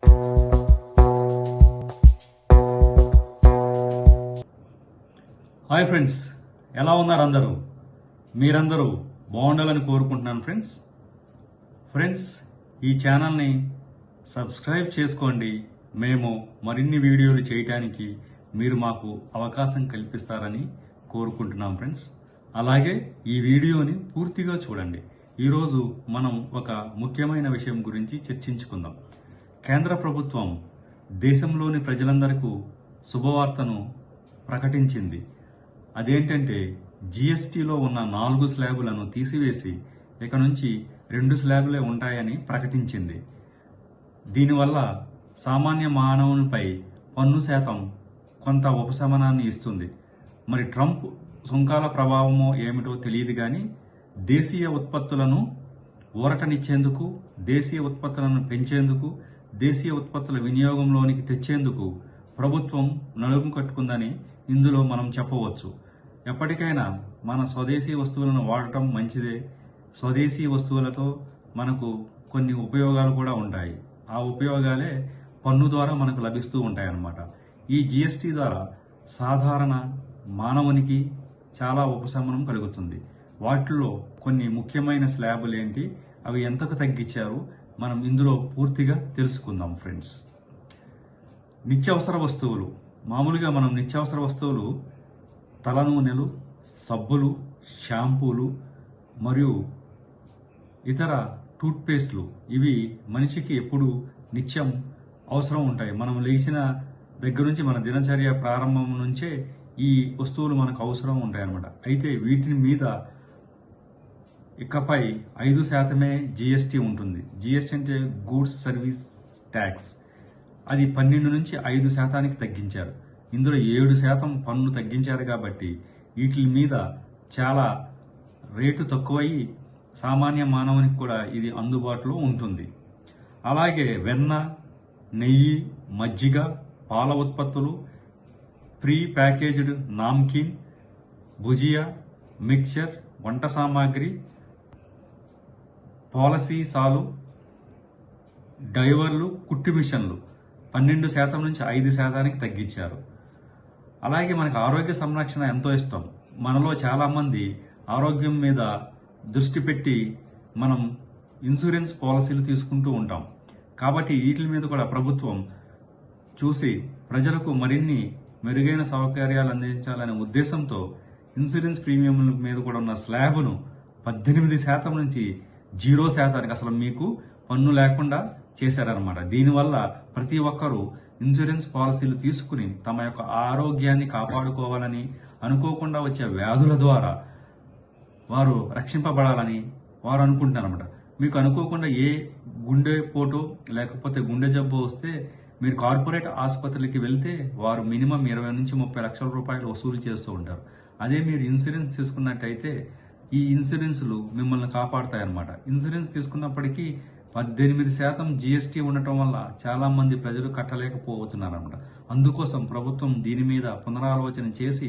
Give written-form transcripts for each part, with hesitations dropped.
Hi friends, ఎలా ఉన్నారు అందరూ? మీరందరూ బాగుండాలని కోరుకుంటున్నాను ఫ్రెండ్స్ ఈ ఛానల్ని సబ్స్క్రైబ్ చేసుకోండి. మేము మరిన్ని వీడియోలు చేయటానికి మీరు మాకు అవకాశం కల్పిస్తారని కోరుకుంటున్నాం ఫ్రెండ్స్. అలాగే ఈ వీడియోని పూర్తిగా చూడండి. ఈరోజు మనం ఒక ముఖ్యమైన విషయం గురించి చర్చించుకుందాం. కేంద్ర ప్రభుత్వం దేశంలోని ప్రజలందరికీ శుభవార్తను ప్రకటించింది. అదేంటంటే జీఎస్టీలో ఉన్న 4 స్లాబులను తీసివేసి ఇక నుంచి 2 స్లాబులే ఉంటాయని ప్రకటించింది. దీనివల్ల సామాన్య మానవునిపై పన్ను శాతం కొంత ఉపశమనాన్ని ఇస్తుంది. మరి ట్రంప్ సుంకాల ప్రభావమో ఏమిటో తెలియదు కానీ దేశీయ ఉత్పత్తులను ఊరటనిచ్చేందుకు, దేశీయ ఉత్పత్తులను పెంచేందుకు, దేశీయ ఉత్పత్తుల వినియోగంలోనికి తెచ్చేందుకు ప్రభుత్వం నడుము కట్టుకుందని ఇందులో మనం చెప్పవచ్చు. ఎప్పటికైనా మన స్వదేశీ వస్తువులను వాడటం మంచిదే. స్వదేశీ వస్తువులతో మనకు కొన్ని ఉపయోగాలు కూడా ఉంటాయి. ఆ ఉపయోగాలే పన్ను ద్వారా మనకు లభిస్తూ ఉంటాయన్నమాట. ఈ జీఎస్టీ ద్వారా సాధారణ మానవునికి చాలా ఉపశమనం కలుగుతుంది. వాటిల్లో కొన్ని ముఖ్యమైన స్లాబులు ఏంటి, అవి ఎంతకు తగ్గించారు, మనం ఇందులో పూర్తిగా తెలుసుకుందాం ఫ్రెండ్స్. నిత్యావసర వస్తువులు. మామూలుగా మనం నిత్యావసర వస్తువులు తలనూనెలు, సబ్బులు, షాంపూలు మరియు ఇతర టూత్పేస్ట్లు, ఇవి మనిషికి ఎప్పుడు నిత్యం అవసరం ఉంటాయి. మనం లేచిన దగ్గర నుంచి మన దినచర్య ప్రారంభం నుంచే ఈ వస్తువులు మనకు అవసరం ఉంటాయి అన్నమాట. అయితే వీటి మీద ఇకపై 5% జీఎస్టీ ఉంటుంది. జీఎస్టీ అంటే గూడ్స్ సర్వీస్ ట్యాక్స్. అది 12 నుంచి 5% తగ్గించారు. ఇందులో 7% పన్ను తగ్గించారు కాబట్టి వీటి మీద చాలా రేటు తక్కువయ్యి సామాన్య మానవునికి కూడా ఇది అందుబాటులో ఉంటుంది. అలాగే వెన్న, నెయ్యి, మజ్జిగ, పాల ఉత్పత్తులు, ప్రీ ప్యాకేజ్డ్ నామ్కిన్, భుజియా, మిక్చర్, వంట సామాగ్రి, పాలసీ సాలు, డైవర్లు, కుట్టు మిషన్లు 12% నుంచి 5% తగ్గించారు. అలాగే మనకు ఆరోగ్య సంరక్షణ ఎంతో ఇష్టం. మనలో చాలామంది ఆరోగ్యం మీద దృష్టి పెట్టి మనం ఇన్సూరెన్స్ పాలసీలు తీసుకుంటూ ఉంటాం. కాబట్టి వీటి మీద కూడా ప్రభుత్వం చూసి ప్రజలకు మరిన్ని మెరుగైన సౌకర్యాలు అందించాలనే ఉద్దేశంతో ఇన్సూరెన్స్ ప్రీమియంల మీద కూడా ఉన్న స్లాబ్ను 18% నుంచి 0% అసలు మీకు పన్ను లేకుండా చేశారనమాట. దీనివల్ల ప్రతి ఒక్కరూ ఇన్సూరెన్స్ పాలసీలు తీసుకుని తమ యొక్క ఆరోగ్యాన్ని కాపాడుకోవాలని, అనుకోకుండా వచ్చే వ్యాధుల ద్వారా వారు రక్షింపబడాలని వారు అనుకుంటారనమాట. మీకు అనుకోకుండా ఏ గుండె పోటు లేకపోతే గుండె జబ్బు వస్తే మీరు కార్పొరేట్ ఆసుపత్రికి వెళ్తే వారు మినిమం 20 నుంచి 30 లక్షల రూపాయలు వసూలు చేస్తూ ఉంటారు. అదే మీరు ఇన్సూరెన్స్ తీసుకున్నట్టయితే ఈ ఇన్సూరెన్సులు మిమ్మల్ని కాపాడతాయన్నమాట. ఇన్సూరెన్స్ తీసుకున్నప్పటికీ 18% జీఎస్టీ ఉండటం వల్ల చాలా మంది ప్రజలు కట్టలేకపోతున్నారన్నమాట. అందుకోసం ప్రభుత్వం దీని మీద పునరాలోచన చేసి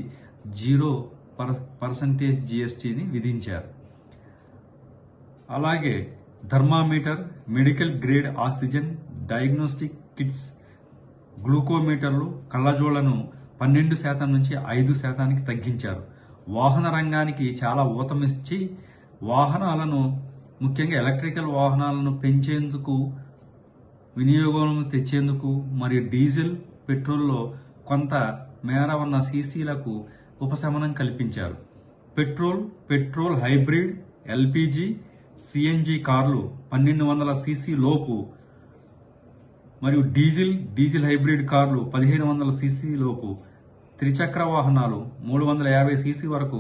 0% జీఎస్టీని విధించారు. అలాగే thermometer, medical grade oxygen, diagnostic kits, గ్లూకోమీటర్లు, కళ్ళజోళ్లను 12% నుంచి 5% తగ్గించారు. వాహన రంగానికి చాలా ఊతమిచ్చి వాహనాలను, ముఖ్యంగా ఎలక్ట్రికల్ వాహనాలను పెంచేందుకు, వినియోగం తెచ్చేందుకు మరియు డీజిల్, పెట్రోల్లో కొంత మేర ఉన్న సీసీలకు ఉపశమనం కల్పించారు. పెట్రోల్ హైబ్రిడ్, ఎల్పిజి, సిఎన్జి కార్లు 1200 సీసీ లోపు మరియు డీజిల్ హైబ్రిడ్ కార్లు 1500 సీసీ లోపు, త్రిచక్ర వాహనాలు 350 సీసీ వరకు,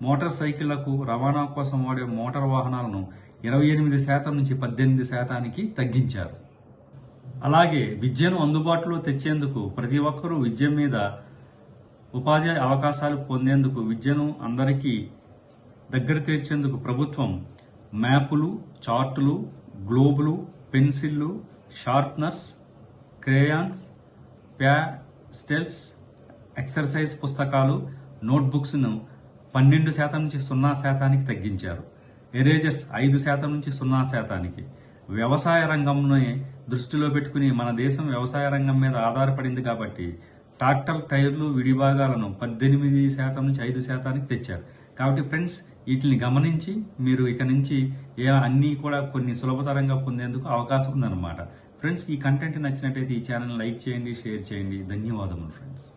మోటార్ సైకిళ్లకు రవాణా కోసం వాడే మోటార్ వాహనాలను 28% నుంచి 18% తగ్గించారు. అలాగే విద్యను అందుబాటులో తెచ్చేందుకు, ప్రతి ఒక్కరూ విద్య మీద ఉపాధి అవకాశాలు పొందేందుకు, విద్యను అందరికీ దగ్గర తీర్చేందుకు ప్రభుత్వం మ్యాపులు, చార్టులు, గ్లోబులు, పెన్సిళ్లు, షార్ప్నర్స్, క్రేయాన్స్, ప్యాస్టెల్స్, ఎక్సర్సైజ్ పుస్తకాలు, నోట్బుక్స్ను 12% నుంచి 0% తగ్గించారు. ఎరేజర్స్ 5% నుంచి 0%. వ్యవసాయ రంగంలోనే దృష్టిలో పెట్టుకుని మన దేశం వ్యవసాయ రంగం మీద ఆధారపడింది కాబట్టి ట్రాక్టర్ టైర్లు విడిభాగాలను 18% నుంచి 5% తెచ్చారు. కాబట్టి ఫ్రెండ్స్, వీటిని గమనించి మీరు ఇక నుంచి అన్నీ కూడా కొన్ని సులభతరంగా పొందేందుకు అవకాశం ఉందన్నమాట. ఫ్రెండ్స్, ఈ కంటెంట్ నచ్చినట్టయితే ఈ ఛానల్ లైక్ చేయండి, షేర్ చేయండి. ధన్యవాదములు ఫ్రెండ్స్.